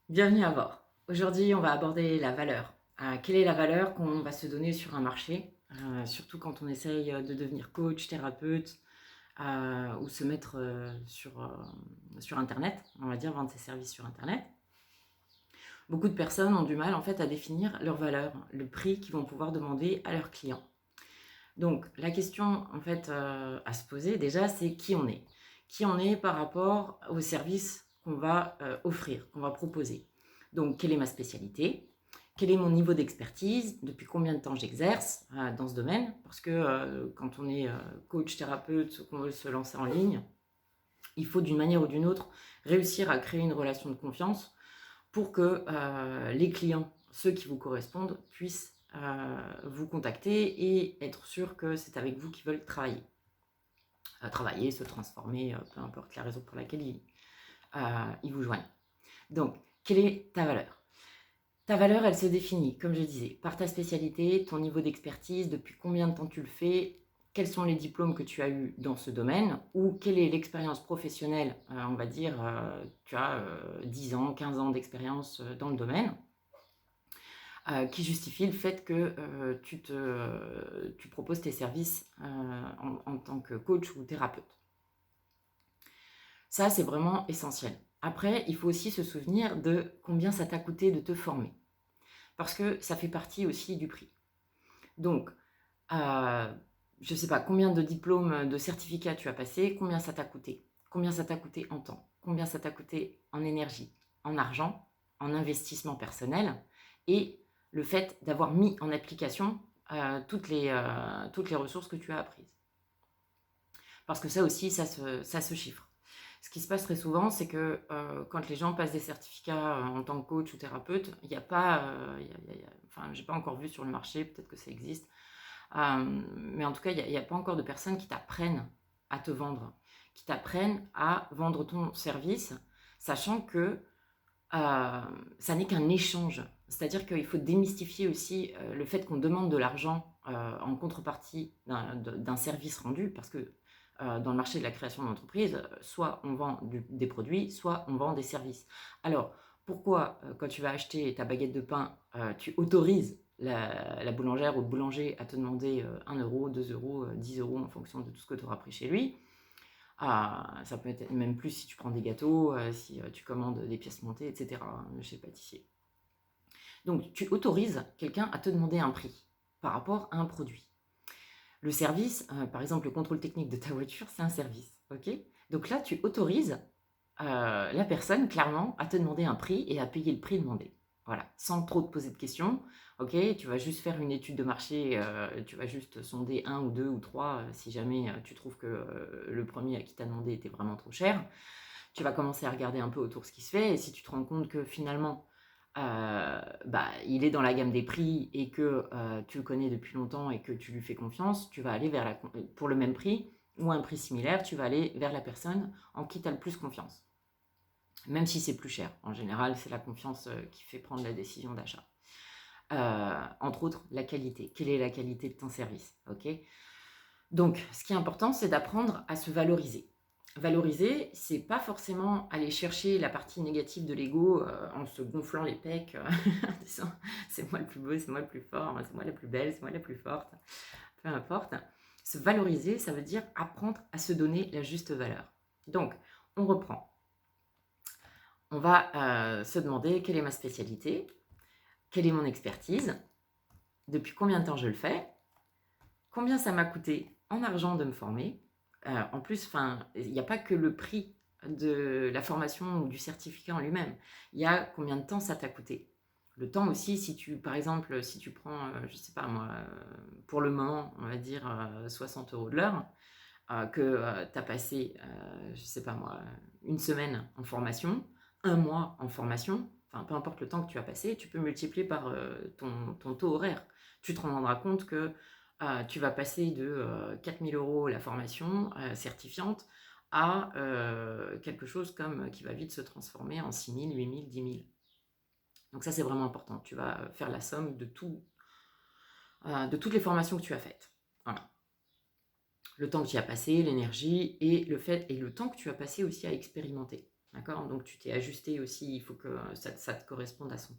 Bienvenue à bord. Aujourd'hui, on va aborder la valeur. Quelle est la valeur qu'on va se donner sur un marché, surtout quand on essaye de devenir coach, thérapeute ou se mettre sur Internet, on va dire vendre ses services sur Internet. Beaucoup de personnes ont du mal en fait à définir leur valeur, le prix qu'ils vont pouvoir demander à leurs clients. Donc la question en fait à se poser déjà, c'est qui on est. Qui on est par rapport aux services qu'on va offrir, qu'on va proposer. Donc quelle est ma spécialité? Quel est mon niveau d'expertise? Depuis combien de temps j'exerce dans ce domaine? Parce que quand on est coach, thérapeute, qu'on veut se lancer en ligne, il faut d'une manière ou d'une autre réussir à créer une relation de confiance pour que les clients, ceux qui vous correspondent, puissent vous contacter et être sûr que c'est avec vous qu'ils veulent travailler. Travailler, se transformer, peu importe la raison pour laquelle ils vous joignent. Donc, quelle est ta valeur? Ta valeur, elle se définit, comme je disais, par ta spécialité, ton niveau d'expertise, depuis combien de temps tu le fais, quels sont les diplômes que tu as eus dans ce domaine, ou quelle est l'expérience professionnelle, on va dire, tu as 10 ans, 15 ans d'expérience dans le domaine, qui justifie le fait que tu proposes tes services en tant que coach ou thérapeute. Ça, c'est vraiment essentiel. Après, il faut aussi se souvenir de combien ça t'a coûté de te former, parce que ça fait partie aussi du prix. Donc, je ne sais pas combien de diplômes, de certificats tu as passé, combien ça t'a coûté, combien ça t'a coûté en temps, combien ça t'a coûté en énergie, en argent, en investissement personnel, et le fait d'avoir mis en application toutes les ressources que tu as apprises. Parce que ça aussi, ça se chiffre. Ce qui se passe très souvent, c'est que quand les gens passent des certificats en tant que coach ou thérapeute, il n'y a pas, enfin, j'ai pas encore vu sur le marché, peut-être que ça existe, mais en tout cas, il n'y a pas encore de personnes qui t'apprennent à te vendre, qui t'apprennent à vendre ton service, sachant que ça n'est qu'un échange. C'est-à-dire qu'il faut démystifier aussi le fait qu'on demande de l'argent en contrepartie d'un service rendu, parce que dans le marché de la création d'entreprise, soit on vend des produits, soit on vend des services. Alors, pourquoi quand tu vas acheter ta baguette de pain, tu autorises la boulangère ou le boulanger à te demander 1 euro, 2 euros, 10 euros en fonction de tout ce que tu auras pris chez lui? Ça peut être même plus si tu prends des gâteaux, si tu commandes des pièces montées, etc. chez le pâtissier. Donc, tu autorises quelqu'un à te demander un prix par rapport à un produit. Le service, par exemple, le contrôle technique de ta voiture, c'est un service. Ok. Donc là, tu autorises la personne, clairement, à te demander un prix et à payer le prix demandé. Voilà, sans trop te poser de questions. Ok, tu vas juste faire une étude de marché, tu vas juste sonder un ou deux ou trois si jamais tu trouves que le premier à qui t'a demandé était vraiment trop cher. Tu vas commencer à regarder un peu autour ce qui se fait et si tu te rends compte que finalement il est dans la gamme des prix et que tu le connais depuis longtemps et que tu lui fais confiance, tu vas aller pour le même prix ou un prix similaire, tu vas aller vers la personne en qui tu as le plus confiance. Même si c'est plus cher. En général, c'est la confiance qui fait prendre la décision d'achat. Entre autres, la qualité. Quelle est la qualité de ton service? Ok. Donc, ce qui est important, c'est d'apprendre à se valoriser. Valoriser, c'est pas forcément aller chercher la partie négative de l'ego en se gonflant les pecs, en disant c'est moi le plus beau, c'est moi le plus fort, c'est moi la plus belle, c'est moi la plus forte, peu importe. Se valoriser, ça veut dire apprendre à se donner la juste valeur. Donc, on reprend. On va se demander quelle est ma spécialité, quelle est mon expertise, depuis combien de temps je le fais, combien ça m'a coûté en argent de me former. En plus, il n'y a pas que le prix de la formation ou du certificat en lui-même. Il y a combien de temps ça t'a coûté. Le temps aussi, par exemple, si tu prends, je ne sais pas moi, pour le moment, on va dire 60 euros de l'heure, que tu as passé, je ne sais pas moi, une semaine en formation, un mois en formation, enfin peu importe le temps que tu as passé, tu peux multiplier par ton taux horaire. Tu te rendras compte que tu vas passer de 4 000 euros la formation certifiante à quelque chose qui va vite se transformer en 6 000, 8 000, 10 000. Donc ça, c'est vraiment important. Tu vas faire la somme de toutes les formations que tu as faites. Voilà. Le temps que tu as passé, l'énergie et le temps que tu as passé aussi à expérimenter. D'accord? Donc tu t'es ajusté aussi, il faut que ça te corresponde à 100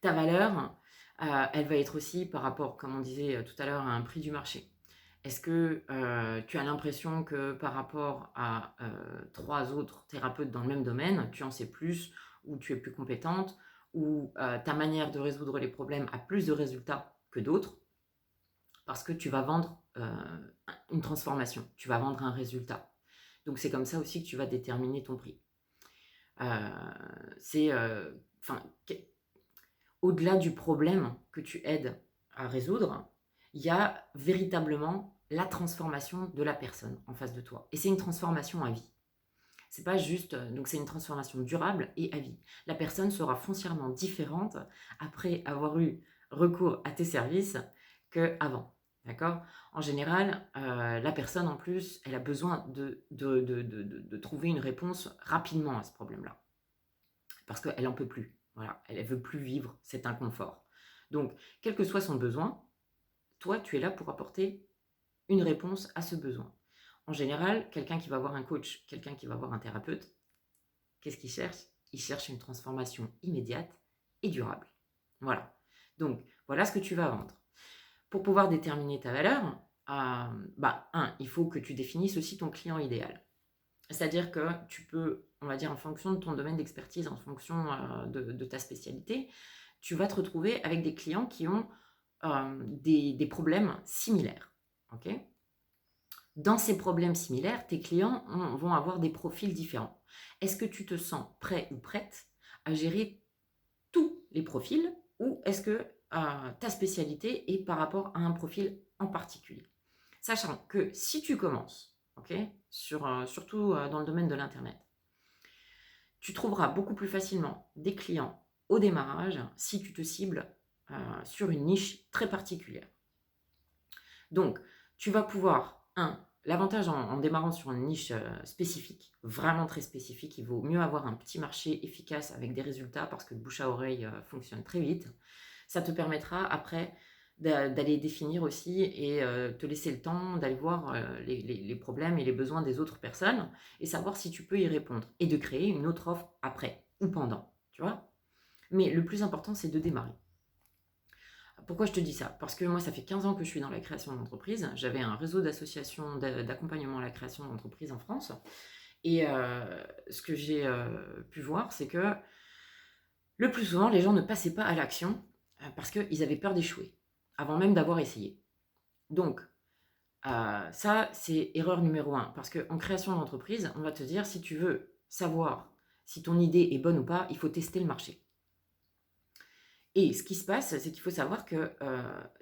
Ta valeur, elle va être aussi par rapport, comme on disait, tout à l'heure, à un prix du marché. Est-ce que, tu as l'impression que par rapport à, 3 autres thérapeutes dans le même domaine, tu en sais plus ou tu es plus compétente ou, ta manière de résoudre les problèmes a plus de résultats que d'autres? Parce que tu vas vendre, une transformation, tu vas vendre un résultat. Donc c'est comme ça aussi que tu vas déterminer ton prix. Heu, c'est, enfin, au-delà du problème que tu aides à résoudre, il y a véritablement la transformation de la personne en face de toi. Et c'est une transformation à vie. C'est pas juste, donc c'est une transformation durable et à vie. La personne sera foncièrement différente après avoir eu recours à tes services qu'avant. D'accord? En général, la personne en plus, elle a besoin de trouver une réponse rapidement à ce problème-là. Parce qu'elle n'en peut plus. Voilà, elle ne veut plus vivre cet inconfort. Donc, quel que soit son besoin, toi, tu es là pour apporter une réponse à ce besoin. En général, quelqu'un qui va voir un coach, quelqu'un qui va voir un thérapeute, qu'est-ce qu'il cherche? Il cherche une transformation immédiate et durable. Voilà. Donc, voilà ce que tu vas vendre. Pour pouvoir déterminer ta valeur, il faut que tu définisses aussi ton client idéal. C'est-à-dire que tu peux, on va dire, en fonction de ton domaine d'expertise, en fonction de ta spécialité, tu vas te retrouver avec des clients qui ont des problèmes similaires. Ok? Dans ces problèmes similaires, tes clients vont avoir des profils différents. Est-ce que tu te sens prêt ou prête à gérer tous les profils ou est-ce que ta spécialité est par rapport à un profil en particulier? Sachant que si tu commences, ok, surtout dans le domaine de l'Internet, tu trouveras beaucoup plus facilement des clients au démarrage si tu te cibles sur une niche très particulière. Donc, tu vas pouvoir, l'avantage en démarrant sur une niche spécifique, vraiment très spécifique, il vaut mieux avoir un petit marché efficace avec des résultats parce que le bouche à oreille fonctionne très vite. Ça te permettra après d'aller définir aussi et te laisser le temps d'aller voir les problèmes et les besoins des autres personnes et savoir si tu peux y répondre et de créer une autre offre après ou pendant, tu vois. Mais le plus important, c'est de démarrer. Pourquoi je te dis ça? Parce que moi, ça fait 15 ans que je suis dans la création d'entreprise. J'avais un réseau d'associations d'accompagnement à la création d'entreprise en France. Et ce que j'ai pu voir, c'est que le plus souvent, les gens ne passaient pas à l'action parce qu'ils avaient peur d'échouer, avant même d'avoir essayé. Donc, ça, c'est erreur numéro 1. Parce qu'en création d'entreprise, on va te dire, si tu veux savoir si ton idée est bonne ou pas, il faut tester le marché. Et ce qui se passe, c'est qu'il faut savoir que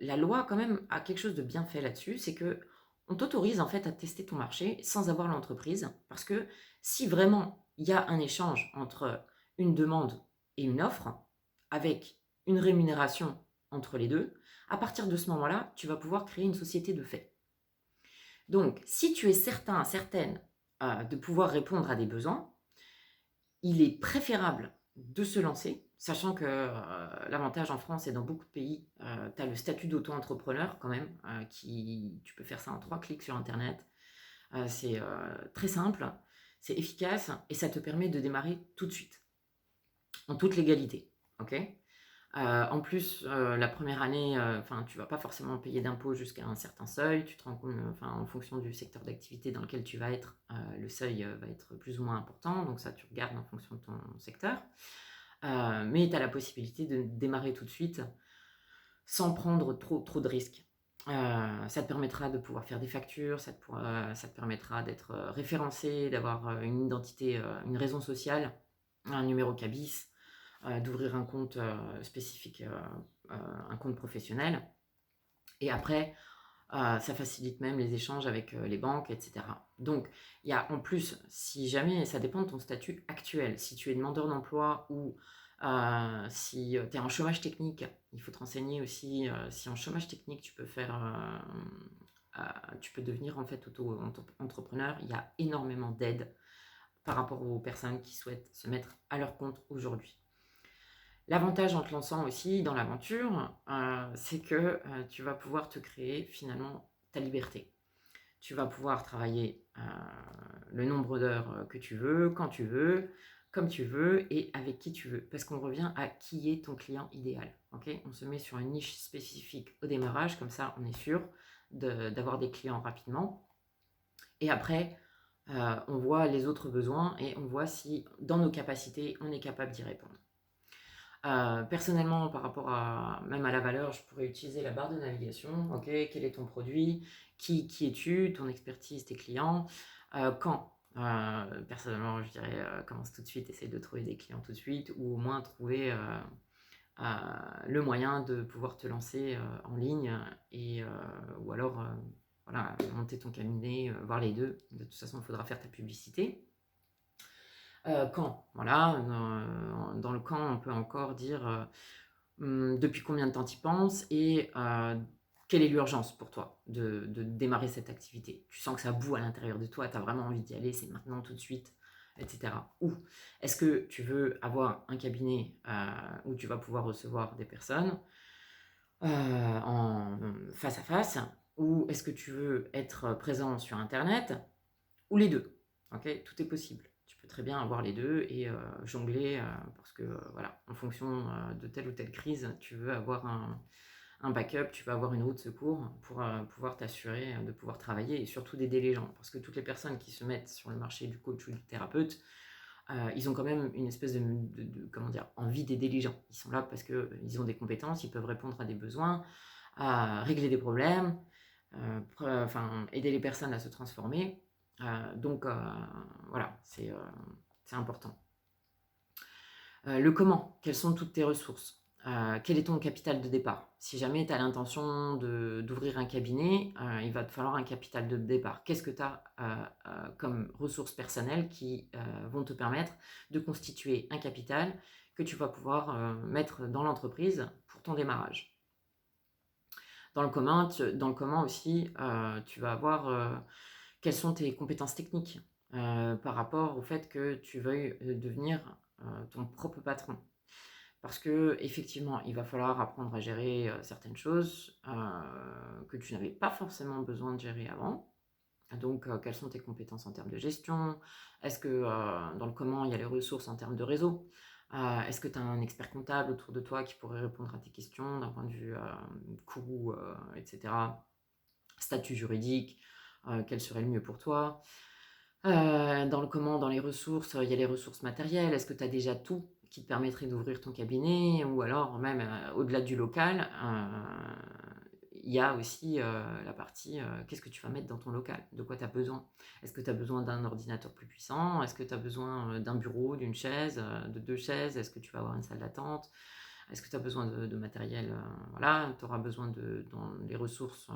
la loi, quand même, a quelque chose de bien fait là-dessus, c'est que on t'autorise en fait à tester ton marché sans avoir l'entreprise, parce que si vraiment il y a un échange entre une demande et une offre, avec une rémunération entre les deux, à partir de ce moment-là, tu vas pouvoir créer une société de fait. Donc, si tu es certain, certaine de pouvoir répondre à des besoins, il est préférable de se lancer, sachant que l'avantage en France et dans beaucoup de pays, tu as le statut d'auto-entrepreneur quand même, tu peux faire ça en 3 clics sur Internet. C'est très simple, c'est efficace et ça te permet de démarrer tout de suite, en toute légalité. Ok? En plus, la première année, tu vas pas forcément payer d'impôts jusqu'à un certain seuil. Tu te rends compte, en fonction du secteur d'activité dans lequel tu vas être, le seuil va être plus ou moins important. Donc ça, tu regardes en fonction de ton secteur. Mais tu as la possibilité de démarrer tout de suite sans prendre trop de risques. Ça te permettra de pouvoir faire des factures, ça te permettra d'être référencé, d'avoir une identité, une raison sociale, un numéro CABIS, d'ouvrir un compte spécifique, un compte professionnel. Et après, ça facilite même les échanges avec les banques, etc. Donc, il y a en plus, si jamais, ça dépend de ton statut actuel, si tu es demandeur d'emploi ou si tu es en chômage technique, il faut te renseigner aussi si en chômage technique tu peux tu peux devenir en fait auto-entrepreneur. Il y a énormément d'aides par rapport aux personnes qui souhaitent se mettre à leur compte aujourd'hui. L'avantage en te lançant aussi dans l'aventure, c'est que tu vas pouvoir te créer finalement ta liberté. Tu vas pouvoir travailler le nombre d'heures que tu veux, quand tu veux, comme tu veux et avec qui tu veux. Parce qu'on revient à qui est ton client idéal. Okay, on se met sur une niche spécifique au démarrage, comme ça on est sûr d'avoir des clients rapidement. Et après, on voit les autres besoins et on voit si dans nos capacités, on est capable d'y répondre. Personnellement, par rapport même à la valeur, je pourrais utiliser la barre de navigation. Ok, quel est ton produit? Qui es-tu? Ton expertise, tes clients? Quand? Personnellement, je dirais commence tout de suite, essaye de trouver des clients tout de suite ou au moins trouver le moyen de pouvoir te lancer en ligne et, ou alors voilà, monter ton cabinet, voir les deux. De toute façon, il faudra faire ta publicité. Quand, voilà, dans le quand, on peut encore dire depuis combien de temps tu y penses et quelle est l'urgence pour toi de démarrer cette activité. Tu sens que ça bout à l'intérieur de toi, tu as vraiment envie d'y aller, c'est maintenant, tout de suite, etc. Ou est-ce que tu veux avoir un cabinet où tu vas pouvoir recevoir des personnes en face à face, ou est-ce que tu veux être présent sur Internet, ou les deux. Ok, tout est possible. Tu peux très bien avoir les deux et jongler parce que voilà, en fonction de telle ou telle crise, tu veux avoir un backup, tu veux avoir une route de secours pour pouvoir t'assurer de pouvoir travailler et surtout d'aider les gens. Parce que toutes les personnes qui se mettent sur le marché du coach ou du thérapeute, ils ont quand même une espèce comment dire, envie d'aider les gens. Ils sont là parce qu'ils ont des compétences, ils peuvent répondre à des besoins, à régler des problèmes, aider les personnes à se transformer. Donc voilà, c'est important. Le comment, quelles sont toutes tes ressources? Quel est ton capital de départ? Si jamais tu as l'intention d'ouvrir un cabinet, il va te falloir un capital de départ. Qu'est-ce que tu as comme ressources personnelles qui vont te permettre de constituer un capital que tu vas pouvoir mettre dans l'entreprise pour ton démarrage? Dans le comment aussi, tu vas avoir quelles sont tes compétences techniques par rapport au fait que tu veuilles devenir ton propre patron. Parce que effectivement, il va falloir apprendre à gérer certaines choses que tu n'avais pas forcément besoin de gérer avant. Donc, quelles sont tes compétences en termes de gestion? Est-ce que dans le comment, il y a les ressources en termes de réseau? Est-ce que tu as un expert comptable autour de toi qui pourrait répondre à tes questions d'un point de vue coût, etc. Statut juridique, quel serait le mieux pour toi? Dans le comment, dans les ressources, il y a les ressources matérielles. Est-ce que tu as déjà tout qui te permettrait d'ouvrir ton cabinet? Ou alors même au-delà du local, il y a aussi la partie qu'est-ce que tu vas mettre dans ton local? De quoi tu as besoin? Est-ce que tu as besoin d'un ordinateur plus puissant? Est-ce que tu as besoin d'un bureau, d'une chaise, de 2 chaises? Est-ce que tu vas avoir une salle d'attente? Est-ce que tu as besoin de matériel? Voilà, tu auras besoin dans les ressources,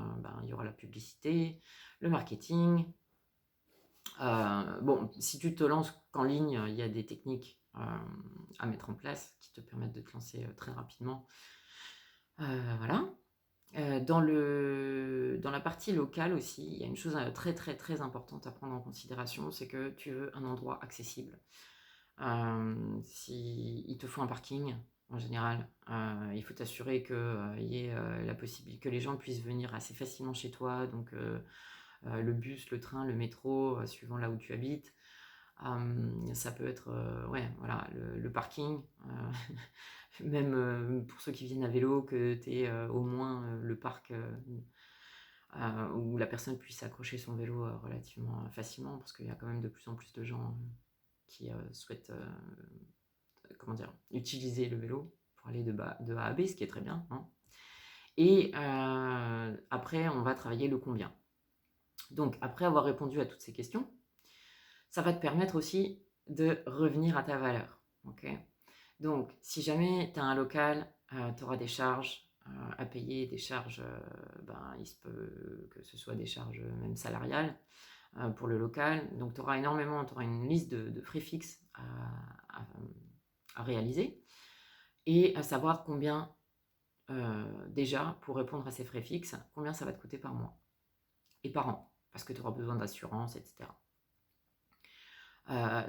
il y aura la publicité, le marketing. Bon, si tu te lances qu'en ligne, il y a des techniques à mettre en place qui te permettent de te lancer très rapidement. Voilà. Dans la partie locale aussi, il y a une chose très très très importante à prendre en considération, c'est que tu veux un endroit accessible. Il te faut un parking, en général, il faut t'assurer qu'il y ait la possibilité que les gens puissent venir assez facilement chez toi, donc le bus, le train, le métro, suivant là où tu habites. Ça peut être ouais, voilà, le parking, même pour ceux qui viennent à vélo, que tu aies au moins le parc où la personne puisse accrocher son vélo relativement facilement, parce qu'il y a quand même de plus en plus de gens qui souhaitent comment dire, utiliser le vélo pour aller de A à B, ce qui est très bien, hein. Et après, on va travailler le combien. Donc, après avoir répondu à toutes ces questions, ça va te permettre aussi de revenir à ta valeur. Okay, donc, si jamais tu as un local, tu auras des charges à payer, des charges, il se peut que ce soit des charges même salariales pour le local. Donc, tu auras une liste de frais fixes à réaliser et à savoir combien, déjà, pour répondre à ces frais fixes, combien ça va te coûter par mois et par an, parce que tu auras besoin d'assurance, etc.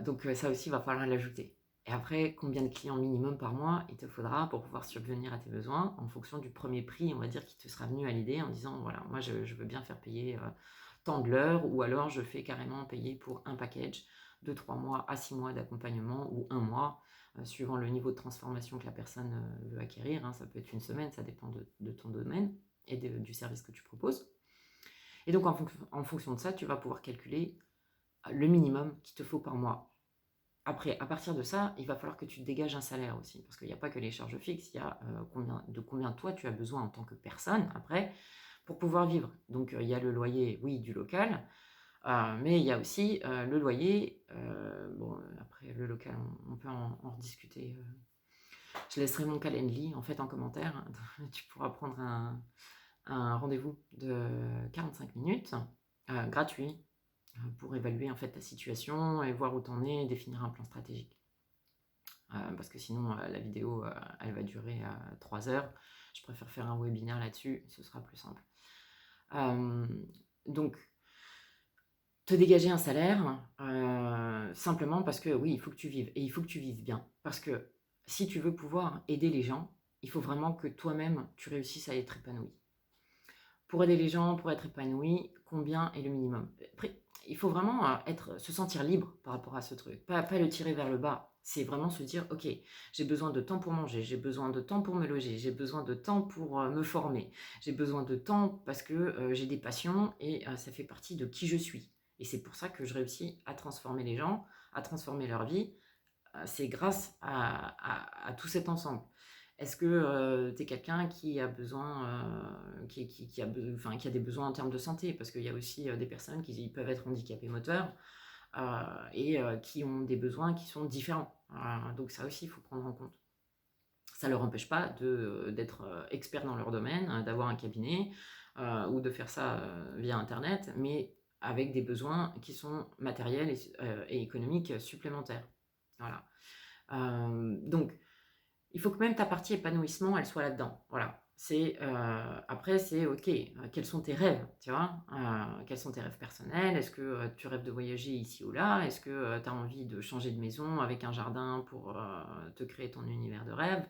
Donc ça aussi, il va falloir l'ajouter. Et après, combien de clients minimum par mois il te faudra pour pouvoir subvenir à tes besoins en fonction du premier prix, on va dire, qui te sera venu à l'idée en disant, voilà, moi je veux bien faire payer tant de l'heure, ou alors je fais carrément payer pour un package de 3 mois à 6 mois d'accompagnement, ou un mois, suivant le niveau de transformation que la personne veut acquérir, hein. Ça peut être une semaine, ça dépend de ton domaine et du service que tu proposes. Et donc en fonction de ça, tu vas pouvoir calculer le minimum qu'il te faut par mois. Après, à partir de ça, il va falloir que tu te dégages un salaire aussi, parce qu'il n'y a pas que les charges fixes, il y a combien toi tu as besoin en tant que personne, après, pour pouvoir vivre. Donc il y a le loyer, oui, du local, mais il y a aussi le loyer. Bon, après le local, on peut en rediscuter. Je laisserai mon Calendly en fait en commentaire. Tu pourras prendre un rendez-vous de 45 minutes, gratuit, pour évaluer en fait ta situation et voir où tu en es et définir un plan stratégique. Parce que sinon, la vidéo, elle va durer 3 heures. Je préfère faire un webinaire là-dessus, ce sera plus simple. Donc, te dégager un salaire, simplement parce que oui, il faut que tu vives, et il faut que tu vives bien. Parce que si tu veux pouvoir aider les gens, il faut vraiment que toi-même, tu réussisses à être épanoui. Pour aider les gens, pour être épanoui, combien est le minimum? Après, il faut vraiment se sentir libre par rapport à ce truc, pas le tirer vers le bas. C'est vraiment se dire, ok, j'ai besoin de temps pour manger, j'ai besoin de temps pour me loger, j'ai besoin de temps pour me former, j'ai besoin de temps parce que j'ai des passions et ça fait partie de qui je suis. Et c'est pour ça que je réussis à transformer les gens, à transformer leur vie. C'est grâce à tout cet ensemble. Est-ce que tu es quelqu'un qui a besoin, qui a des besoins en termes de santé? Parce qu'il y a aussi des personnes qui peuvent être handicapées moteurs et qui ont des besoins qui sont différents. Donc ça aussi, il faut prendre en compte. Ça ne leur empêche pas d'être expert dans leur domaine, d'avoir un cabinet ou de faire ça via Internet, mais avec des besoins qui sont matériels et économiques supplémentaires. Voilà. Donc, il faut que même ta partie épanouissement, elle soit là-dedans. Voilà. Après, c'est OK, quels sont tes rêves, tu vois? Quels sont tes rêves personnels? Est-ce que tu rêves de voyager ici ou là? Est-ce que tu as envie de changer de maison avec un jardin pour te créer ton univers de rêve?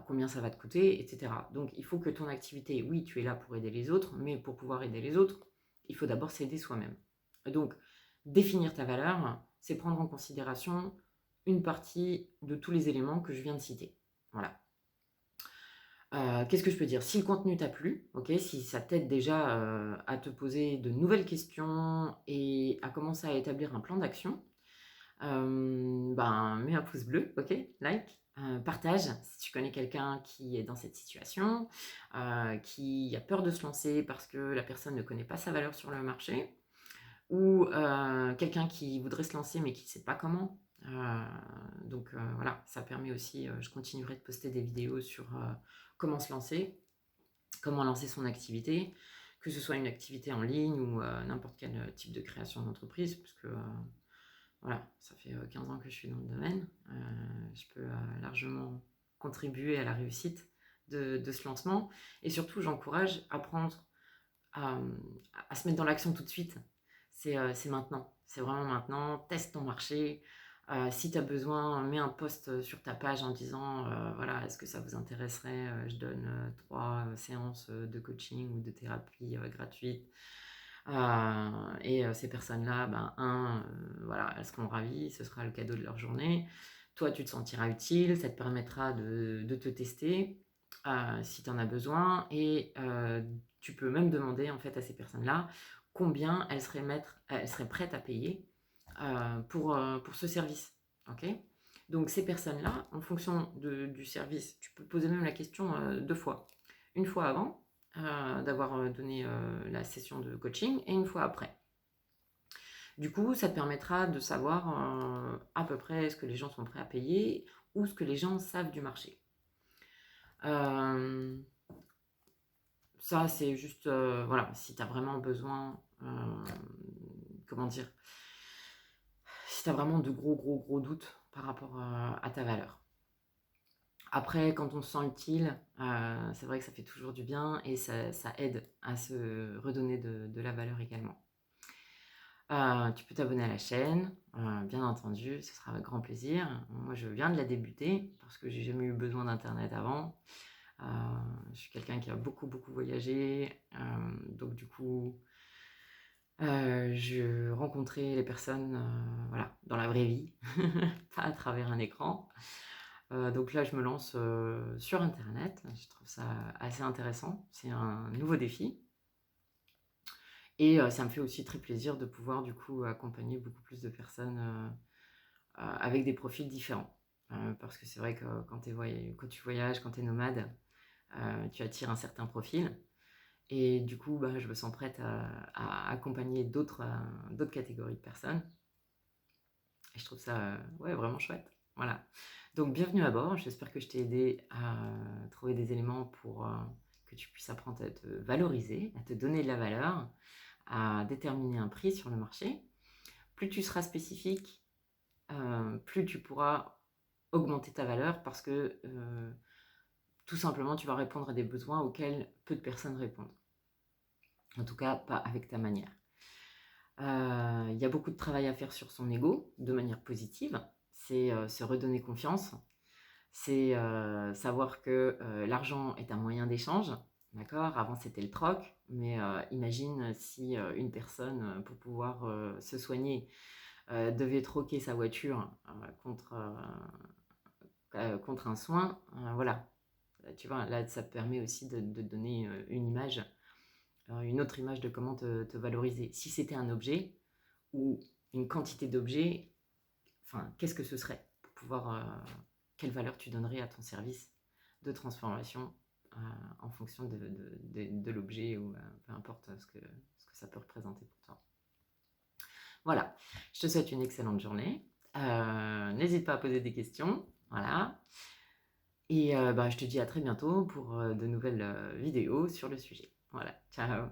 Combien ça va te coûter, etc. Donc, il faut que ton activité, oui, tu es là pour aider les autres, mais pour pouvoir aider les autres, il faut d'abord s'aider soi-même. Donc, définir ta valeur, c'est prendre en considération une partie de tous les éléments que je viens de citer. Voilà. Qu'est-ce que je peux dire? Si le contenu t'a plu, ok, si ça t'aide déjà à te poser de nouvelles questions et à commencer à établir un plan d'action, ben, mets un pouce bleu, ok, like, partage si tu connais quelqu'un qui est dans cette situation, qui a peur de se lancer parce que la personne ne connaît pas sa valeur sur le marché, ou quelqu'un qui voudrait se lancer mais qui ne sait pas comment. Donc voilà, ça permet aussi, je continuerai de poster des vidéos sur comment se lancer, comment lancer son activité, que ce soit une activité en ligne ou n'importe quel type de création d'entreprise, parce que voilà, ça fait 15 ans que je suis dans le domaine. Je peux largement contribuer à la réussite de ce lancement. Et surtout, j'encourage à prendre, à se mettre dans l'action tout de suite. C'est maintenant. C'est vraiment maintenant. Teste ton marché. Si tu as besoin, mets un post sur ta page en disant voilà, est-ce que ça vous intéresserait? Je donne 3 séances de coaching ou de thérapie gratuites. Et ces personnes-là, ben, voilà, elles seront ravies, ce sera le cadeau de leur journée. Toi, tu te sentiras utile, ça te permettra de te tester si tu en as besoin. Et tu peux même demander en fait à ces personnes-là combien elles seraient prêtes à payer pour ce service. Okay, donc ces personnes-là, en fonction du service, tu peux poser même la question 2 fois. Une fois avant, d'avoir donné la session de coaching, et une fois après. Du coup, ça te permettra de savoir à peu près ce que les gens sont prêts à payer ou ce que les gens savent du marché. Ça, c'est juste, voilà, si tu as vraiment besoin, comment dire, si tu as vraiment de gros doutes par rapport à ta valeur. Après, quand on se sent utile, c'est vrai que ça fait toujours du bien et ça aide à se redonner de la valeur également. Tu peux t'abonner à la chaîne, bien entendu, ce sera avec grand plaisir. Moi, je viens de la débuter parce que j'ai jamais eu besoin d'internet avant. Je suis quelqu'un qui a beaucoup voyagé, donc du coup, Je rencontrais les personnes, voilà, dans la vraie vie, pas à travers un écran. Donc là, je me lance, sur internet. Je trouve ça assez intéressant. C'est un nouveau défi et ça me fait aussi très plaisir de pouvoir, du coup, accompagner beaucoup plus de personnes, avec des profils différents. Parce que c'est vrai que quand tu voyages, quand tu es nomade, tu attires un certain profil et du coup, bah, je me sens prête à accompagner d'autres catégories de personnes et je trouve ça, ouais, vraiment chouette. Voilà. Donc bienvenue à bord. J'espère que je t'ai aidé à trouver des éléments pour, que tu puisses apprendre à te valoriser, à te donner de la valeur, à déterminer un prix sur le marché. Plus tu seras spécifique, plus tu pourras augmenter ta valeur parce que, tout simplement, tu vas répondre à des besoins auxquels peu de personnes répondent. En tout cas, pas avec ta manière. Il y a beaucoup de travail à faire sur son ego, de manière positive. C'est, se redonner confiance. C'est, savoir que, l'argent est un moyen d'échange, d'accord? Avant, c'était le troc, mais, imagine si, une personne, pour pouvoir, se soigner, devait troquer sa voiture, contre un soin, voilà. Tu vois? Là, ça te permet aussi de donner, une autre image de comment te valoriser. Si c'était un objet ou une quantité d'objets, enfin, qu'est-ce que ce serait? Pour pouvoir, quelle valeur tu donnerais à ton service de transformation, en fonction de l'objet ou, peu importe, ce que ça peut représenter pour toi. Voilà, je te souhaite une excellente journée. N'hésite pas à poser des questions, voilà et bah, je te dis à très bientôt pour, de nouvelles, vidéos sur le sujet. Voilà, ciao.